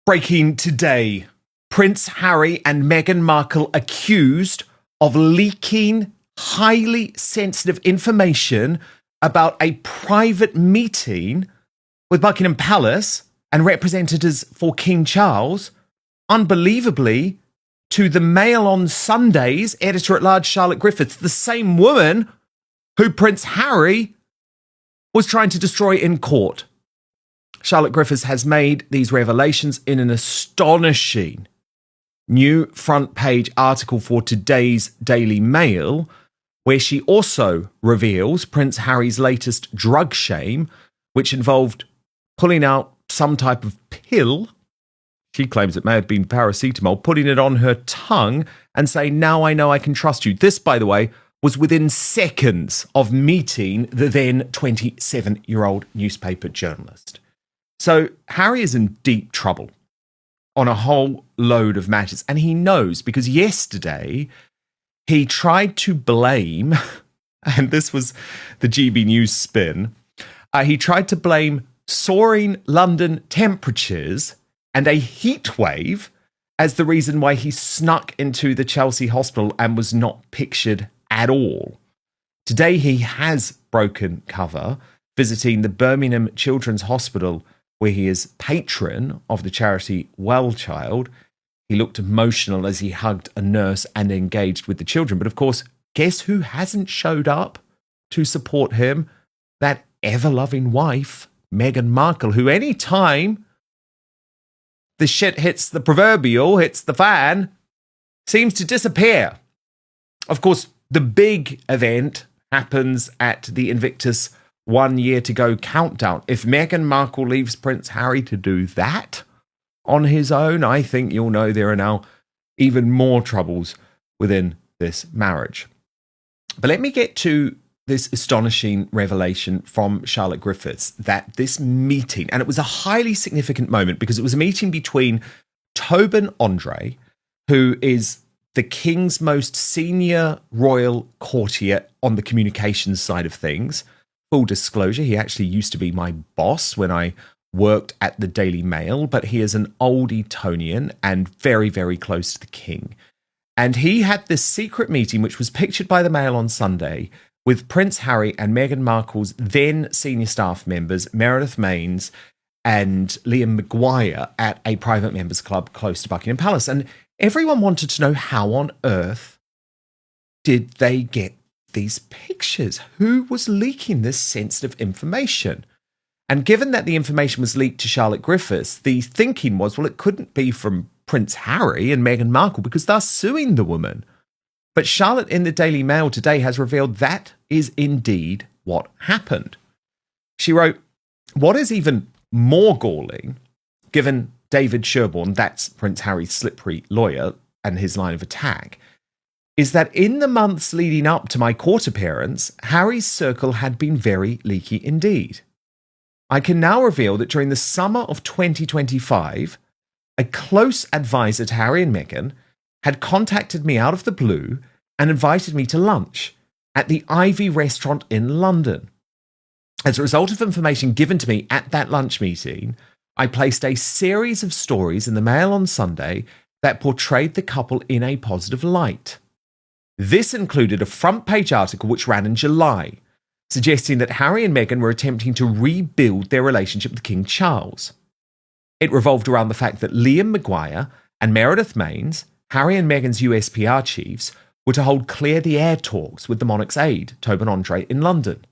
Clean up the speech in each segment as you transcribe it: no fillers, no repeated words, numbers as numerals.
Breaking today, Prince Harry and Meghan Markle accused of leaking highly sensitive information about a private meeting with Buckingham Palace and representatives for King Charles, unbelievably, to the Mail on Sunday's editor-at-large Charlotte Griffiths, the same woman who Prince Harry was trying to destroy in court. Charlotte Griffiths has made these revelations in an astonishing new front page article for today's Daily Mail, where she also reveals Prince Harry's latest drug shame, which involved pulling out some type of pill. She claims it may have been paracetamol, putting it on her tongue and saying, "Now I know I can trust you." This, by the way, was within seconds of meeting the then 27-year-old newspaper journalist. So Harry is in deep trouble on a whole load of matters. And he knows, because yesterday he tried to blame, and this was the GB News spin, he tried to blame soaring London temperatures and a heat wave as the reason why he snuck into the Chelsea hospital and was not pictured at all. Today he has broken cover, visiting the Birmingham Children's Hospital, where he is patron of the charity Well Child. He looked emotional as he hugged a nurse and engaged with the children. But of course, guess who hasn't showed up to support him? That ever-loving wife, Meghan Markle, who any time the shit hits the proverbial, hits the fan, seems to disappear. Of course, the big event happens at the Invictus 1 year to go countdown. If Meghan Markle leaves Prince Harry to do that on his own, I think you'll know there are now even more troubles within this marriage. But let me get to this astonishing revelation from Charlotte Griffiths, that this meeting, and it was a highly significant moment because it was a meeting between Tobin Andre, who is the King's most senior royal courtier on the communications side of things. Full disclosure, he actually used to be my boss when I worked at the Daily Mail, but he is an old Etonian and very, very close to the King. And he had this secret meeting, which was pictured by the Mail on Sunday, with Prince Harry and Meghan Markle's then senior staff members, Meredith Maines and Liam Maguire, at a private members club close to Buckingham Palace. And everyone wanted to know, how on earth did they get these pictures? Who was leaking this sensitive information? And given that the information was leaked to Charlotte Griffiths, the thinking was, well, it couldn't be from Prince Harry and Meghan Markle because they're suing the woman. But Charlotte in the Daily Mail today has revealed that is indeed what happened. She wrote, "What is even more galling, given David Sherborne, that's Prince Harry's slippery lawyer, and his line of attack, is that in the months leading up to my court appearance, Harry's circle had been very leaky indeed. I can now reveal that during the summer of 2025, a close advisor to Harry and Meghan had contacted me out of the blue and invited me to lunch at the Ivy restaurant in London. As a result of information given to me at that lunch meeting, I placed a series of stories in the Mail on Sunday that portrayed the couple in a positive light. This included a front-page article which ran in July, suggesting that Harry and Meghan were attempting to rebuild their relationship with King Charles. It revolved around the fact that Liam Maguire and Meredith Maines, Harry and Meghan's USPR chiefs, were to hold clear-the-air talks with the monarch's aide, Tobin Andre, in London.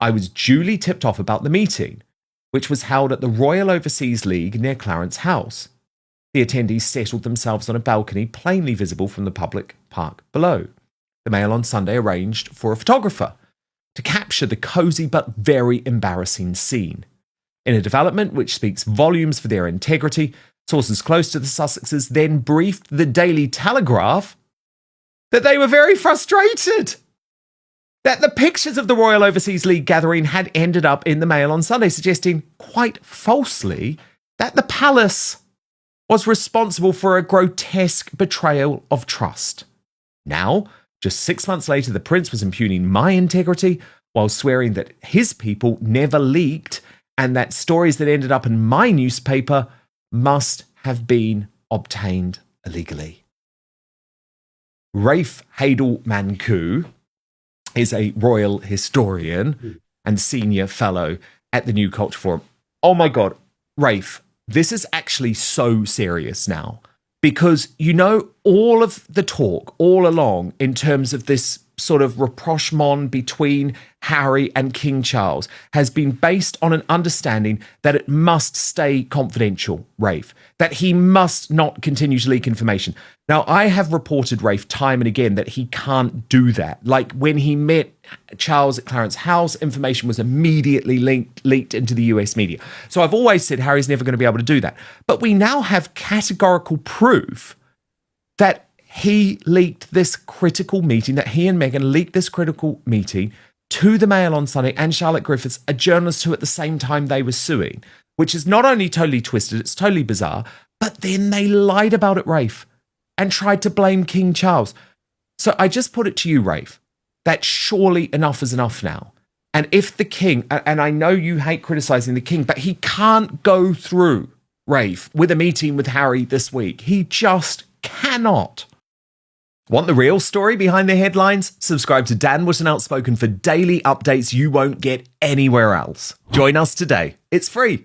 I was duly tipped off about the meeting, which was held at the Royal Overseas League near Clarence House. The attendees settled themselves on a balcony plainly visible from the public park below. The Mail on Sunday arranged for a photographer to capture the cosy but very embarrassing scene. In a development which speaks volumes for their integrity, sources close to the Sussexes then briefed the Daily Telegraph that they were very frustrated that the pictures of the Royal Overseas League gathering had ended up in the Mail on Sunday, suggesting, quite falsely, that the palace was responsible for a grotesque betrayal of trust. Now, just 6 months later, the prince was impugning my integrity while swearing that his people never leaked and that stories that ended up in my newspaper must have been obtained illegally. Rafe Hadel-Mankoo is a royal historian and senior fellow at the New Culture Forum. Oh my God, Rafe, this is actually so serious now, because you know all of the talk all along in terms of this sort of rapprochement between Harry and King Charles has been based on an understanding that it must stay confidential, Rafe, that he must not continue to leak information. Now, I have reported, Rafe, time and again that he can't do that. Like when he met Charles at Clarence House, information was immediately leaked into the US media. So I've always said Harry's never going to be able to do that. But we now have categorical proof that he leaked this critical meeting, that he and Meghan leaked this critical meeting to the Mail on Sunday and Charlotte Griffiths, a journalist who at the same time they were suing, which is not only totally twisted, it's totally bizarre, but then they lied about it, Rafe, and tried to blame King Charles. So I just put it to you, Rafe, that surely enough is enough now. And if the king, and I know you hate criticizing the king, but he can't go through, Rafe, with a meeting with Harry this week. He just cannot. Want the real story behind the headlines? Subscribe to Dan Wootton Outspoken for daily updates you won't get anywhere else. Join us today. It's free.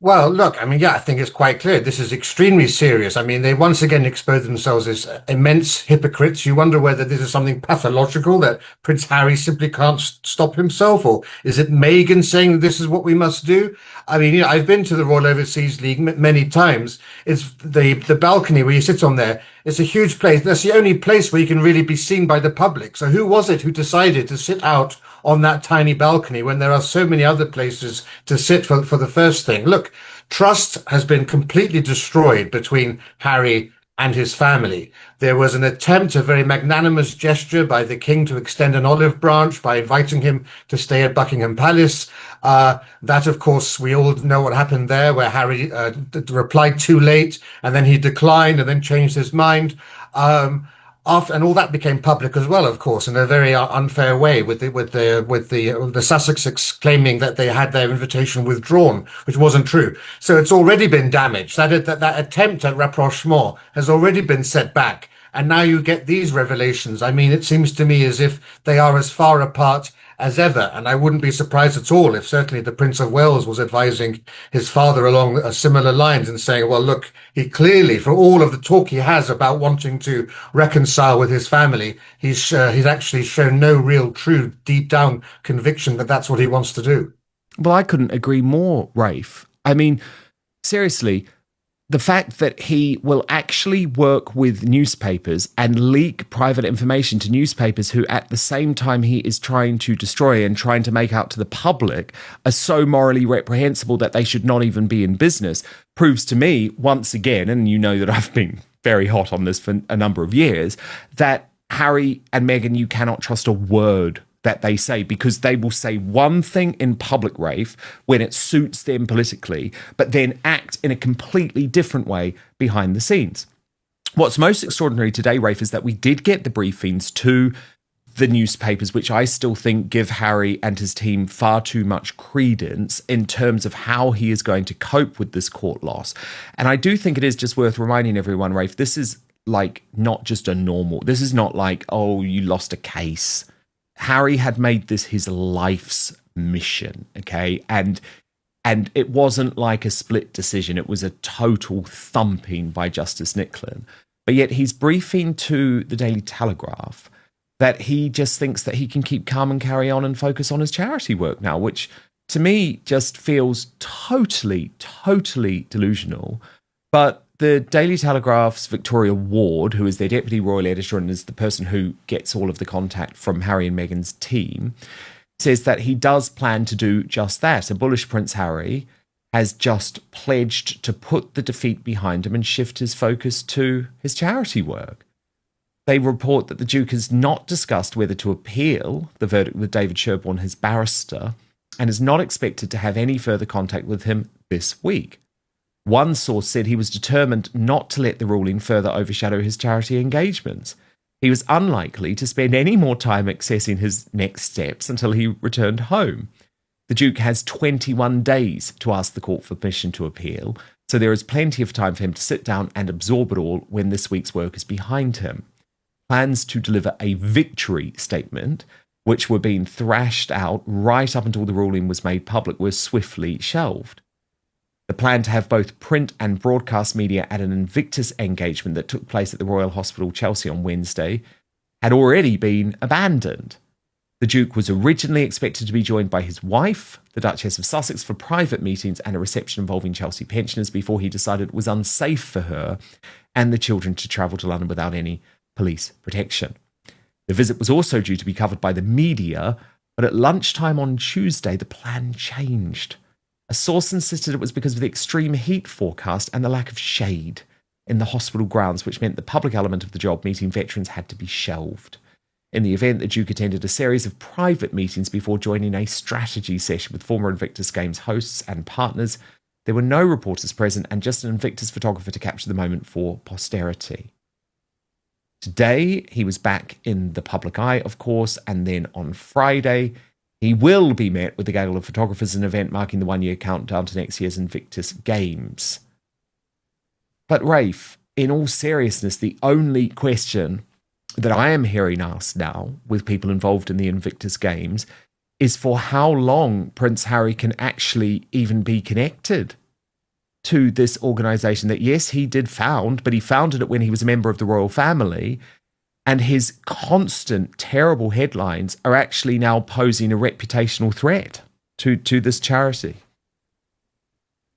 Well, look, I mean, yeah, I think it's quite clear. This is extremely serious. I mean, they once again expose themselves as immense hypocrites. You wonder whether this is something pathological, that Prince Harry simply can't stop himself, or is it Meghan saying this is what we must do? I mean, you know, I've been to the Royal Overseas League many times. It's the balcony where you sit on there. It's a huge place. That's the only place where you can really be seen by the public. So who was it who decided to sit out on that tiny balcony when there are so many other places to sit for the first thing? Look, trust has been completely destroyed between Harry and his family. There was an attempt, a very magnanimous gesture by the king to extend an olive branch by inviting him to stay at Buckingham Palace. That, of course, we all know what happened there, where Harry replied too late, and then he declined and then changed his mind. And all that became public as well, of course, in a very unfair way, with the Sussexes claiming that they had their invitation withdrawn, which wasn't true. So it's already been damaged. That attempt at rapprochement has already been set back, and now you get these revelations. I mean, it seems to me as if they are as far apart as ever, and I wouldn't be surprised at all if certainly the Prince of Wales was advising his father along similar lines and saying, well, look, he clearly, for all of the talk he has about wanting to reconcile with his family, he's actually shown no real, true, deep down conviction that that's what he wants to do. Well, I couldn't agree more, Rafe. I mean, seriously, the fact that he will actually work with newspapers and leak private information to newspapers who at the same time he is trying to destroy and trying to make out to the public are so morally reprehensible that they should not even be in business proves to me once again, and you know that I've been very hot on this for a number of years, that Harry and Meghan, you cannot trust a word that they say, because they will say one thing in public, Rafe, when it suits them politically, but then act in a completely different way behind the scenes. What's most extraordinary today, Rafe, is that we did get the briefings to the newspapers, which I still think give Harry and his team far too much credence in terms of how he is going to cope with this court loss. And I do think it is just worth reminding everyone, Rafe, this is like not just a normal, this is not like, oh, you lost a case. Harry had made this his life's mission, okay? And it wasn't like a split decision. It was a total thumping by Justice Nicklin. But yet he's briefing to the Daily Telegraph that he just thinks that he can keep calm and carry on and focus on his charity work now, which to me just feels totally, totally delusional. But the Daily Telegraph's Victoria Ward, who is their deputy royal editor and is the person who gets all of the contact from Harry and Meghan's team, says that he does plan to do just that. A bullish Prince Harry has just pledged to put the defeat behind him and shift his focus to his charity work. They report that the Duke has not discussed whether to appeal the verdict with David Sherborne, his barrister, and is not expected to have any further contact with him this week. One source said he was determined not to let the ruling further overshadow his charity engagements. He was unlikely to spend any more time assessing his next steps until he returned home. The Duke has 21 days to ask the court for permission to appeal, So there is plenty of time for him to sit down and absorb it all when this week's work is behind him. Plans to deliver a victory statement, which were being thrashed out right up until the ruling was made public, were swiftly shelved. The plan to have both print and broadcast media at an Invictus engagement that took place at the Royal Hospital, Chelsea on Wednesday had already been abandoned. The Duke was originally expected to be joined by his wife, the Duchess of Sussex, for private meetings and a reception involving Chelsea pensioners before he decided it was unsafe for her and the children to travel to London without any police protection. The visit was also due to be covered by the media, but at lunchtime on Tuesday, the plan changed. A source insisted it was because of the extreme heat forecast and the lack of shade in the hospital grounds, which meant the public element of the job, meeting veterans, had to be shelved. In the event, the Duke attended a series of private meetings before joining a strategy session with former Invictus Games hosts and partners. There were no reporters present and just an Invictus photographer to capture the moment for posterity. Today, he was back in the public eye, of course, and then on Friday, he will be met with a gaggle of photographers in an event marking the one-year countdown to next year's Invictus Games. But Rafe, in all seriousness, the only question that I am hearing asked now with people involved in the Invictus Games is for how long Prince Harry can actually even be connected to this organisation that, yes, he did found, but he founded it when he was a member of the royal family. And his constant terrible headlines are actually now posing a reputational threat to this charity.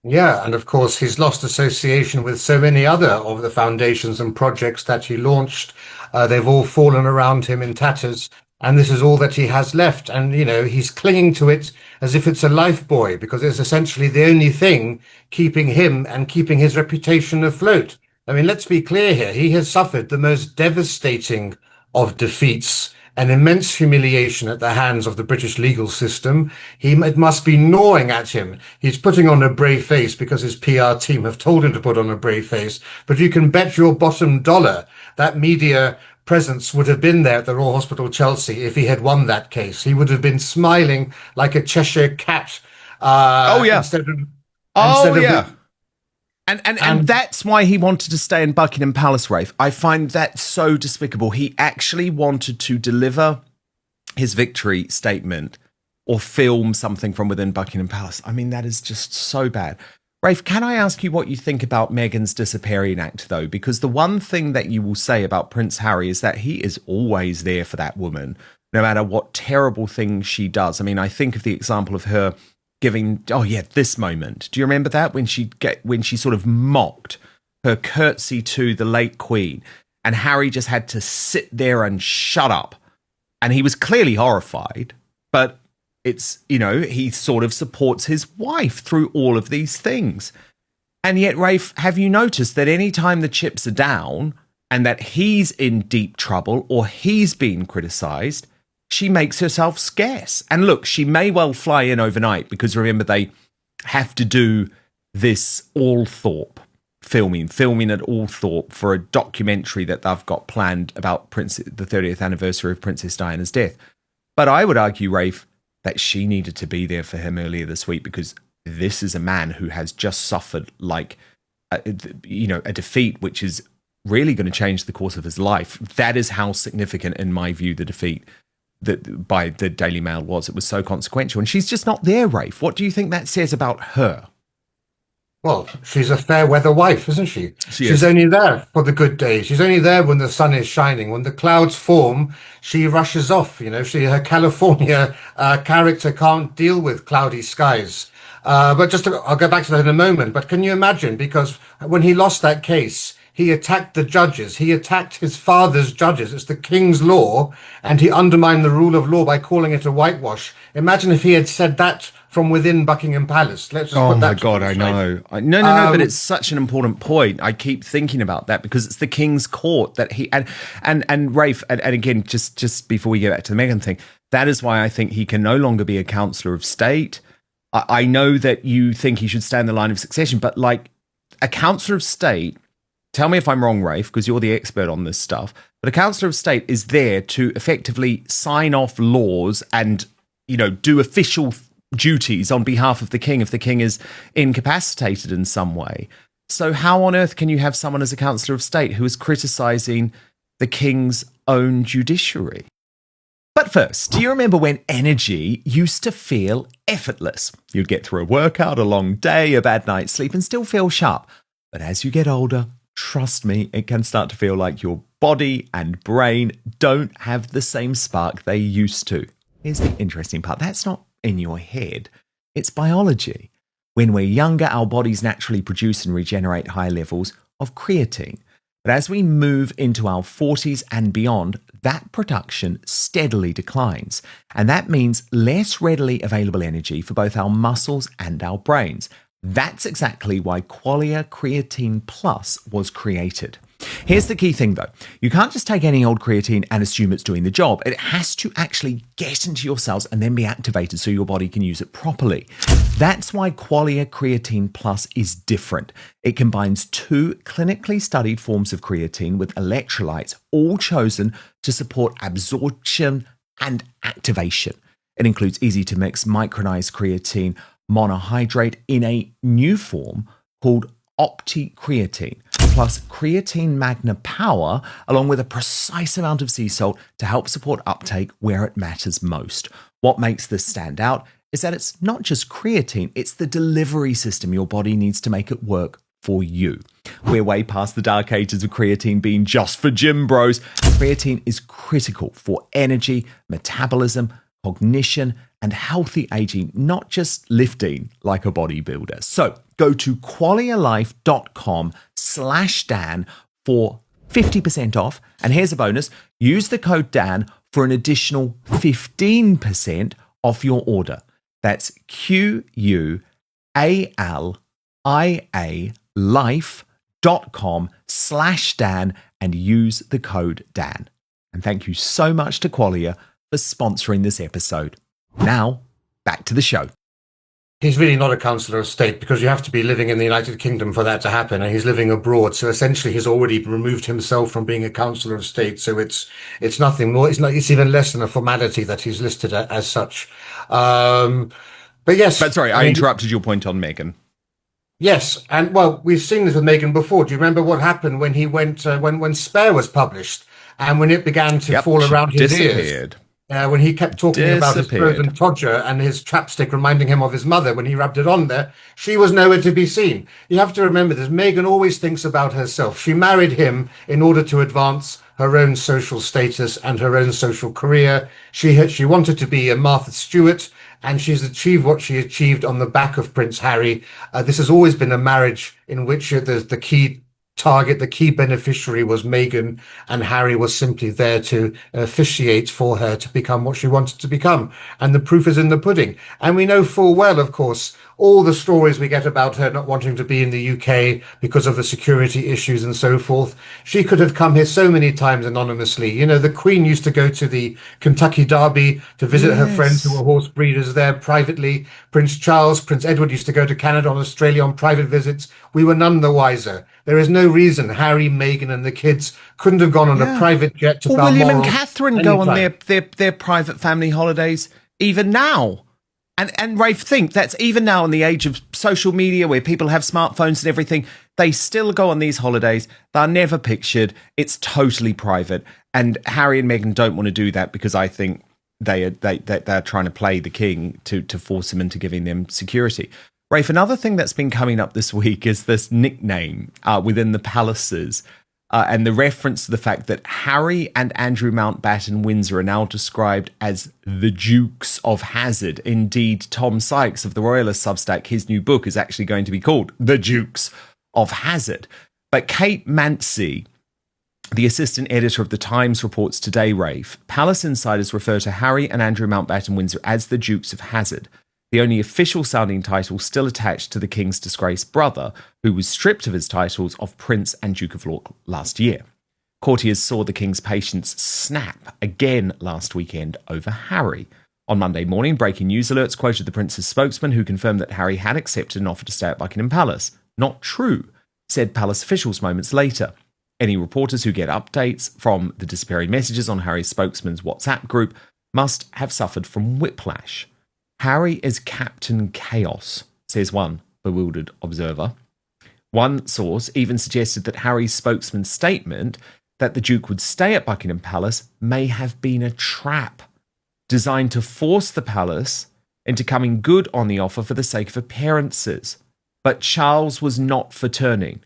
Yeah, and of course, he's lost association with so many other of the foundations and projects that he launched. They've all fallen around him in tatters, and this is all that he has left. And, you know, he's clinging to it as if it's a life buoy, because it's essentially the only thing keeping him and keeping his reputation afloat. I mean, let's be clear here. He has suffered the most devastating of defeats, an immense humiliation at the hands of the British legal system. It must be gnawing at him. He's putting on a brave face because his PR team have told him to put on a brave face. But you can bet your bottom dollar that media presence would have been there at the Royal Hospital, Chelsea, if he had won that case. He would have been smiling like a Cheshire cat. Instead of And that's why he wanted to stay in Buckingham Palace, Rafe. I find that so despicable. He actually wanted to deliver his victory statement or film something from within Buckingham Palace. I mean, that is just so bad. Rafe, can I ask you what you think about Meghan's disappearing act, though? Because the one thing that you will say about Prince Harry is that he is always there for that woman, no matter what terrible thing she does. I mean, I think of the example of her giving, this moment. Do you remember that when she sort of mocked her curtsy to the late Queen, and Harry just had to sit there and shut up, and he was clearly horrified, but it's, you know, he sort of supports his wife through all of these things. And yet, Rafe, have you noticed that any time the chips are down and that he's in deep trouble or he's being criticised, she makes herself scarce? And look, she may well fly in overnight because remember, they have to do this Althorpe filming at Althorpe for a documentary that they've got planned about the 30th anniversary of Princess Diana's death. But I would argue, Rafe, that she needed to be there for him earlier this week because this is a man who has just suffered a defeat which is really going to change the course of his life. That is how significant, in my view, the defeat that by the Daily Mail was. It was so consequential, and she's just not there, Rafe. What do you think that says about her? Well, she's a fair weather wife, isn't she? She's only there for the good days. She's only there when the sun is shining. When the clouds form, she rushes off. You know, her California character can't deal with cloudy skies. I'll go back to that in a moment. But can you imagine? Because when he lost that case, he attacked the judges. He attacked his father's judges. It's the king's law, and he undermined the rule of law by calling it a whitewash. Imagine if he had said that from within Buckingham Palace. Let's just put that. Oh my God, I know. No, but it's such an important point. I keep thinking about that because it's the King's Court that he and Rafe, and again, just before we get back to the Meghan thing, that is why I think he can no longer be a Councillor of State. I know that you think he should stay in the line of succession, but like a Councillor of State, tell me if I'm wrong, Rafe, because you're the expert on this stuff, but a Councillor of State is there to effectively sign off laws and, you know, do official duties on behalf of the king if the king is incapacitated in some way. So how on earth can you have someone as a Councillor of State who is criticising the King's own judiciary? But first, do you remember when energy used to feel effortless? You'd get through a workout, a long day, a bad night's sleep, and still feel sharp. But as you get older, trust me, it can start to feel like your body and brain don't have the same spark they used to. Here's the interesting part. That's not in your head. It's biology. When we're younger, our bodies naturally produce and regenerate high levels of creatine. But as we move into our 40s and beyond, that production steadily declines. And that means less readily available energy for both our muscles and our brains. That's exactly why Qualia Creatine Plus was created. Here's the key thing though. You can't just take any old creatine and assume it's doing the job. It has to actually get into your cells and then be activated so your body can use it properly. That's why Qualia Creatine Plus is different. It combines two clinically studied forms of creatine with electrolytes, all chosen to support absorption and activation. It includes easy to mix micronized creatine monohydrate in a new form called OptiCreatine, plus creatine magna power, along with a precise amount of sea salt to help support uptake where it matters most. What makes this stand out is that it's not just creatine, it's the delivery system your body needs to make it work for you. We're way past the dark ages of creatine being just for gym bros. Creatine is critical for energy, metabolism, cognition, and healthy aging, not just lifting like a bodybuilder. So go to qualialife.com/Dan for 50% off. And here's a bonus. Use the code Dan for an additional 15% off your order. That's QUALIA life.com/Dan and use the code Dan. And thank you so much to Qualia for sponsoring this episode. Now, back to the show. He's really not a Councillor of State because you have to be living in the United Kingdom for that to happen, and he's living abroad. So essentially, he's already removed himself from being a Councillor of State. So it's nothing more. It's even less than a formality that he's listed as such. But yes. But sorry, I interrupted your point on Meghan. Yes, and well, we've seen this with Meghan before. Do you remember what happened when he went when Spare was published and when it began to fall around his ears? When he kept talking about his frozen todger and his chapstick reminding him of his mother when he rubbed it on there, she was nowhere to be seen. You have to remember this. Meghan always thinks about herself. She married him in order to advance her own social status and her own social career. She wanted to be a Martha Stewart, and she's achieved what she achieved on the back of Prince Harry. This has always been a marriage in which the key target, the key beneficiary was Meghan, and Harry was simply there to officiate for her to become what she wanted to become. And the proof is in the pudding. And we know full well, of course, all the stories we get about her not wanting to be in the UK because of the security issues and so forth. She could have come here so many times anonymously. You know, the Queen used to go to the Kentucky Derby to visit her friends who were horse breeders there privately. Prince Charles, Prince Edward used to go to Canada and Australia on private visits. We were none the wiser. There is no reason Harry, Meghan and the kids couldn't have gone on a private jet to Balmoral. William and Catherine go on their private family holidays even now. And Rafe, think that's even now in the age of social media where people have smartphones and everything, they still go on these holidays. They're never pictured. It's totally private. And Harry and Meghan don't want to do that because I think they're trying to play the king to force him into giving them security. Rafe, another thing that's been coming up this week is this nickname within the palaces. And the reference to the fact that Harry and Andrew Mountbatten Windsor are now described as the Dukes of Hazzard. Indeed, Tom Sykes of the Royalist Substack, his new book is actually going to be called The Dukes of Hazzard. But Kate Mancy, the assistant editor of The Times, reports today, Rafe, palace insiders refer to Harry and Andrew Mountbatten Windsor as the Dukes of Hazzard, the only official sounding title still attached to the king's disgraced brother, who was stripped of his titles of Prince and Duke of York last year. Courtiers saw the king's patience snap again last weekend over Harry. On Monday morning, breaking news alerts quoted the prince's spokesman, who confirmed that Harry had accepted an offer to stay at Buckingham Palace. Not true, said palace officials moments later. Any reporters who get updates from the disappearing messages on Harry's spokesman's WhatsApp group must have suffered from whiplash. Harry is Captain Chaos, says one bewildered observer. One source even suggested that Harry's spokesman's statement that the Duke would stay at Buckingham Palace may have been a trap designed to force the palace into coming good on the offer for the sake of appearances. But Charles was not for turning.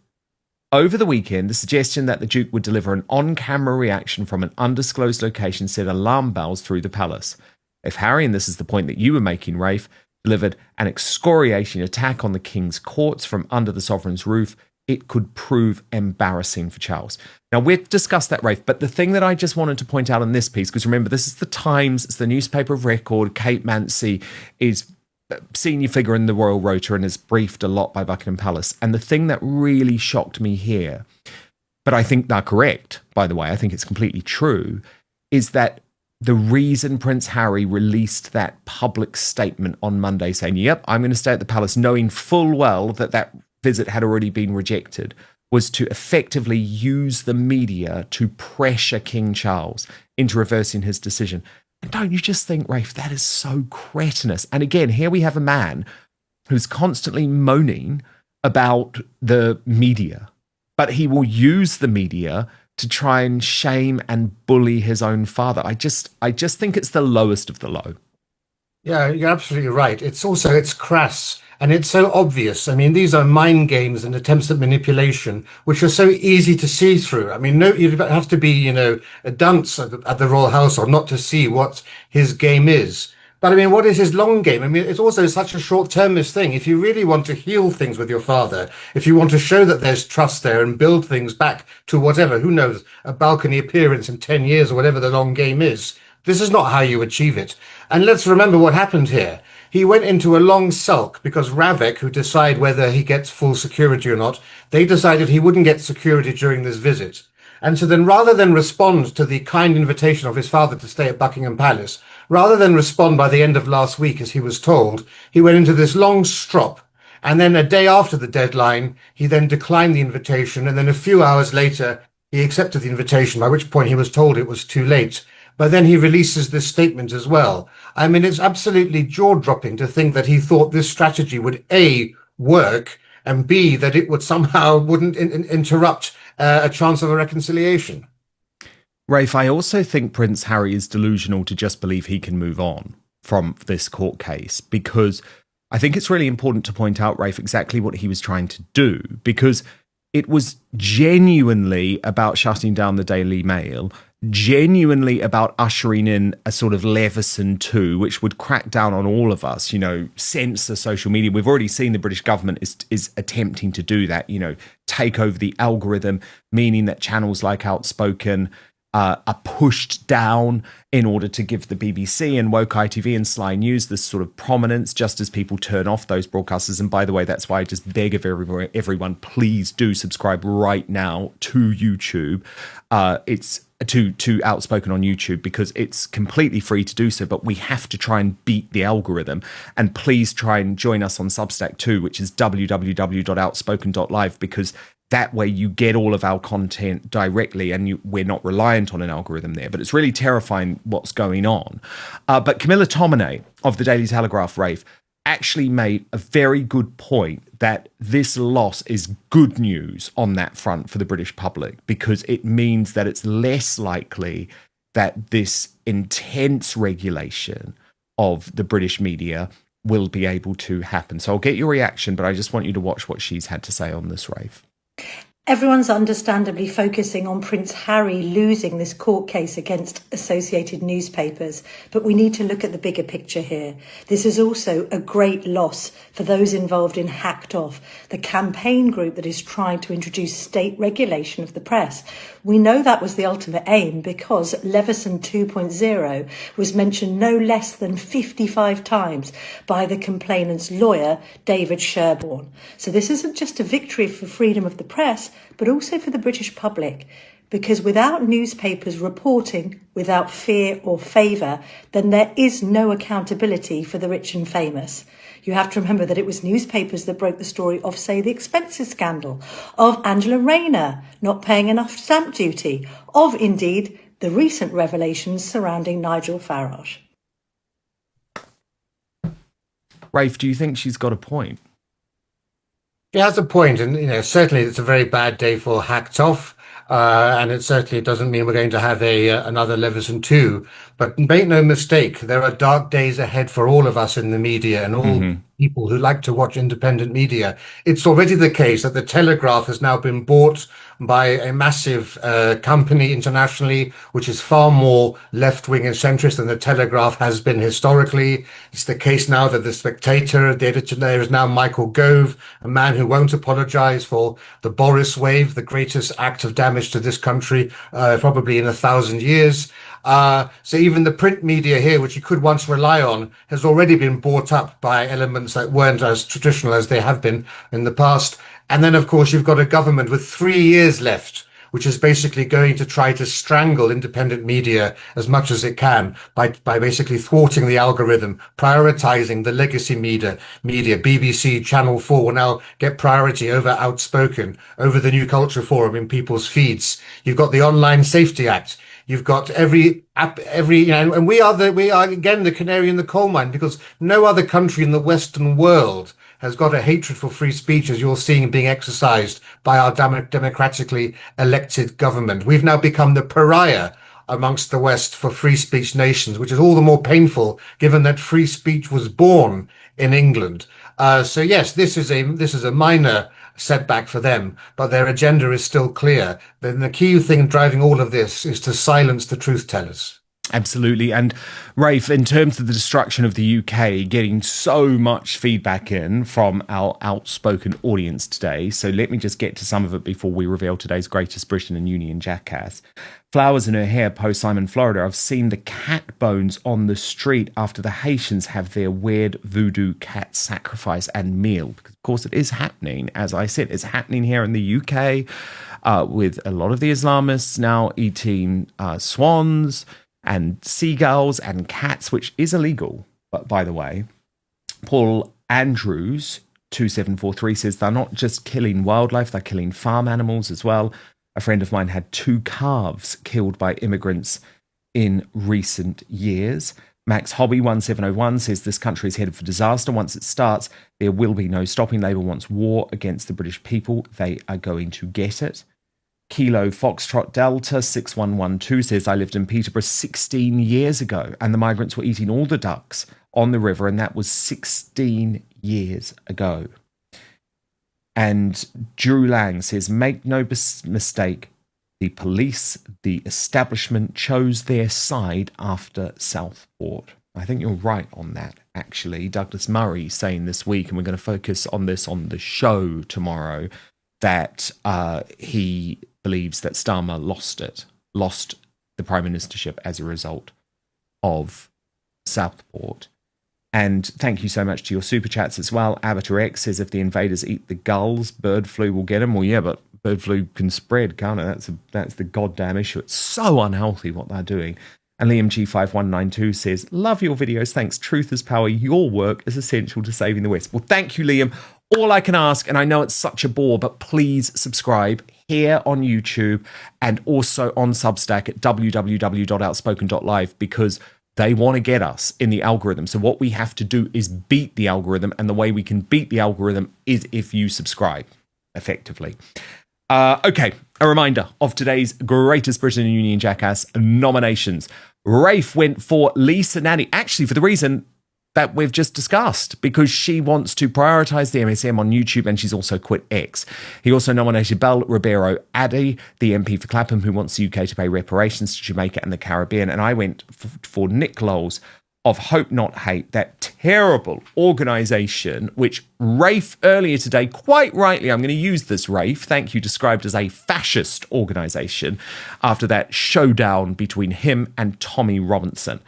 Over the weekend, the suggestion that the Duke would deliver an on-camera reaction from an undisclosed location set alarm bells through the palace. If Harry, and this is the point that you were making, Rafe, delivered an excoriating attack on the King's courts from under the sovereign's roof, it could prove embarrassing for Charles. Now, we've discussed that, Rafe, but the thing that I just wanted to point out in this piece, because remember, this is the Times, it's the newspaper of record, Kate Mancy is a senior figure in the Royal Rota and is briefed a lot by Buckingham Palace. And the thing that really shocked me here, but I think they're correct, by the way, I think it's completely true, is that the reason Prince Harry released that public statement on Monday saying, yep, I'm going to stay at the palace, knowing full well that that visit had already been rejected, was to effectively use the media to pressure King Charles into reversing his decision. And don't you just think, Rafe, that is so cretinous? And again, here we have a man who's constantly moaning about the media, but he will use the media to try and shame and bully his own father. I just think it's the lowest of the low. Yeah, you're absolutely right. It's crass and it's so obvious. I mean, these are mind games and attempts at manipulation, which are so easy to see through. I mean, no, you have to be, a dunce at the royal household not to see what his game is. But I mean, what is his long game? I mean, it's also such a short-termist thing. If you really want to heal things with your father, if you want to show that there's trust there and build things back to whatever, who knows, a balcony appearance in 10 years or whatever the long game is, this is not how you achieve it. And let's remember what happened here. He went into a long sulk because Ravek, who decide whether he gets full security or not, they decided he wouldn't get security during this visit. And so then rather than respond to the kind invitation of his father to stay at Buckingham Palace, rather than respond by the end of last week as he was told, he went into this long strop. And then a day after the deadline, he then declined the invitation. And then a few hours later, he accepted the invitation, by which point he was told it was too late. But then he releases this statement as well. I mean, it's absolutely jaw-dropping to think that he thought this strategy would A, work, and B, that it would somehow wouldn't interrupt a chance of a reconciliation. Rafe, I also think Prince Harry is delusional to just believe he can move on from this court case, because I think it's really important to point out, Rafe, exactly what he was trying to do, because it was genuinely about shutting down the Daily Mail, genuinely about ushering in a sort of Leveson 2, which would crack down on all of us, censor social media. We've already seen the British government is attempting to do that, take over the algorithm, meaning that channels like Outspoken are pushed down in order to give the BBC and Woke ITV and Sly News this sort of prominence, just as people turn off those broadcasters. And by the way, that's why I just beg of everyone, please do subscribe right now to YouTube. It's to Outspoken on YouTube, because it's completely free to do so, but we have to try and beat the algorithm. And please try and join us on Substack too, which is www.outspoken.live, because that way you get all of our content directly and we're not reliant on an algorithm there. But it's really terrifying what's going on. But Camilla Tominey of the Daily Telegraph, Rafe, actually made a very good point that this loss is good news on that front for the British public, because it means that it's less likely that this intense regulation of the British media will be able to happen. So I'll get your reaction, but I just want you to watch what she's had to say on this, Rafe. Everyone's understandably focusing on Prince Harry losing this court case against associated newspapers, but we need to look at the bigger picture here. This is also a great loss for those involved in Hacked Off, the campaign group that is trying to introduce state regulation of the press. We know that was the ultimate aim, because Leveson 2.0 was mentioned no less than 55 times by the complainant's lawyer, David Sherborne. So this isn't just a victory for freedom of the press, but also for the British public, because without newspapers reporting without fear or favour, then there is no accountability for the rich and famous. You have to remember that it was newspapers that broke the story of, say, the expenses scandal, of Angela Rayner not paying enough stamp duty, of, indeed, the recent revelations surrounding Nigel Farage. Rafe, do you think she's got a point? He has a point, and certainly it's a very bad day for Hacked Off, and it certainly doesn't mean we're going to have a another Leveson 2. But make no mistake, there are dark days ahead for all of us in the media and all Hmm. people who like to watch independent media. It's already the case that the Telegraph has now been bought by a massive company internationally, which is far more left-wing and centrist than the Telegraph has been historically. It's the case now that the Spectator, the editor there is now Michael Gove, a man who won't apologize for the Boris wave, the greatest act of damage to this country probably in 1,000 years. So even the print media here, which you could once rely on, has already been bought up by elements that weren't as traditional as they have been in the past. And then, of course, you've got a government with 3 years left, which is basically going to try to strangle independent media as much as it can by basically thwarting the algorithm, prioritizing the legacy media. BBC, Channel 4 will now get priority over Outspoken, over the New Culture Forum in people's feeds. You've got the Online Safety Act. You've got every app, and we are again the canary in the coal mine because no other country in the Western world has got a hatred for free speech as you're seeing being exercised by our democratically elected government. We've now become the pariah amongst the West for free speech nations, which is all the more painful given that free speech was born in England. So yes, this is a minor setback for them, but their agenda is still clear. Then the key thing driving all of this is to silence the truth tellers. Absolutely. And Rafe, in terms of the destruction of the UK, getting so much feedback in from our outspoken audience today. So let me just get to some of it before we reveal today's greatest Britain and Union jackass. Flowers in her hair post Simon, Florida. I've seen the cat bones on the street after the Haitians have their weird voodoo cat sacrifice and meal. Because, of course, it is happening. As I said, it's happening here in the UK with a lot of the Islamists now eating swans and seagulls and cats, which is illegal, but by the way. Paul Andrews, 2743, says they're not just killing wildlife, they're killing farm animals as well. A friend of mine had 2 calves killed by immigrants in recent years. Max Hobby 1701 says this country is headed for disaster. Once it starts, there will be no stopping. Labour wants war against the British people. They are going to get it. Kilo Foxtrot Delta 6112 says, I lived in Peterborough 16 years ago and the migrants were eating all the ducks on the river, and that was 16 years ago. And Drew Lang says, make no mistake, the police, the establishment chose their side after Southport. I think you're right on that, actually. Douglas Murray saying this week, and we're going to focus on this on the show tomorrow, that he believes that Starmer lost the prime ministership as a result of Southport. And thank you so much to your super chats as well. Avatar X says, if the invaders eat the gulls, bird flu will get them. Well, yeah, but bird flu can spread, can't it? That's the goddamn issue. It's so unhealthy what they're doing. And Liam G5192 says, love your videos. Thanks. Truth is power. Your work is essential to saving the West. Well, thank you, Liam. All I can ask, and I know it's such a bore, but please subscribe here on YouTube and also on Substack at www.outspoken.live, because they want to get us in the algorithm. So what we have to do is beat the algorithm, and the way we can beat the algorithm is if you subscribe, effectively. Okay, a reminder of today's greatest Britain and Union jackass nominations. Rafe went for Lisa Nanny, actually for the reason that we've just discussed, because she wants to prioritise the MSM on YouTube and she's also quit X. He also nominated Belle Ribeiro Addy, the MP for Clapham, who wants the UK to pay reparations to Jamaica and the Caribbean. And I went for Nick Lowles of Hope Not Hate, that terrible organisation, which Rafe earlier today, quite rightly, I'm going to use this, Rafe, thank you, described as a fascist organisation after that showdown between him and Tommy Robinson.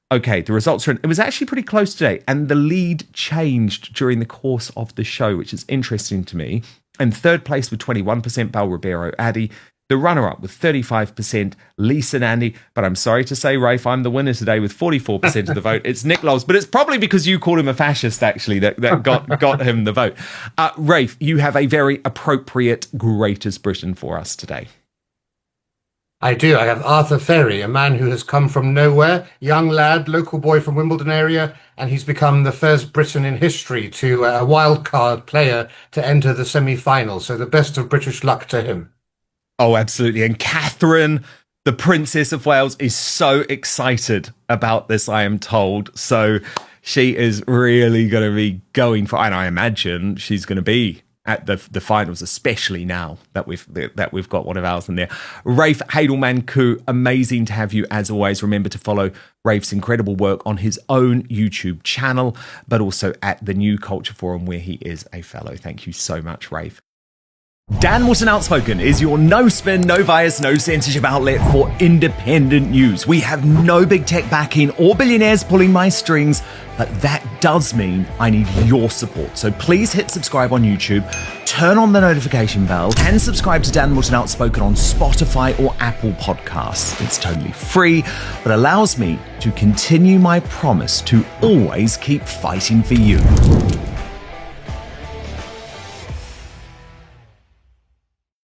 Okay, the results are in. It was actually pretty close today, and the lead changed during the course of the show, which is interesting to me. And third place with 21%, Belle Ribeiro Addy. The runner-up with 35%, Lisa Nandy. But I'm sorry to say, Rafe, I'm the winner today with 44% of the vote. It's Nick Lowles, but it's probably because you called him a fascist, actually, that got him the vote. Rafe, you have a very appropriate Greatest Britain for us today. I do. I have Arthur Ferry, a man who has come from nowhere, young lad, local boy from Wimbledon area, and he's become the first Briton in history to a wild card player to enter the semi-final. So the best of British luck to him. Oh, absolutely. And Catherine, the Princess of Wales, is so excited about this, I am told. So she is really going to be going for, and I imagine she's going to be at the finals, especially now that we've got one of ours in there. Rafe Hadelman-Koo, amazing to have you as always. Remember to follow Rafe's incredible work on his own YouTube channel, but also at the New Culture Forum where he is a fellow. Thank you so much, Rafe. Dan Wootton Outspoken is your no spin, no bias, no censorship outlet for independent news. We have no big tech backing or billionaires pulling my strings, but that does mean I need your support. So please hit subscribe on YouTube, turn on the notification bell, and subscribe to Dan Wootton Outspoken on Spotify or Apple Podcasts. It's totally free, but allows me to continue my promise to always keep fighting for you.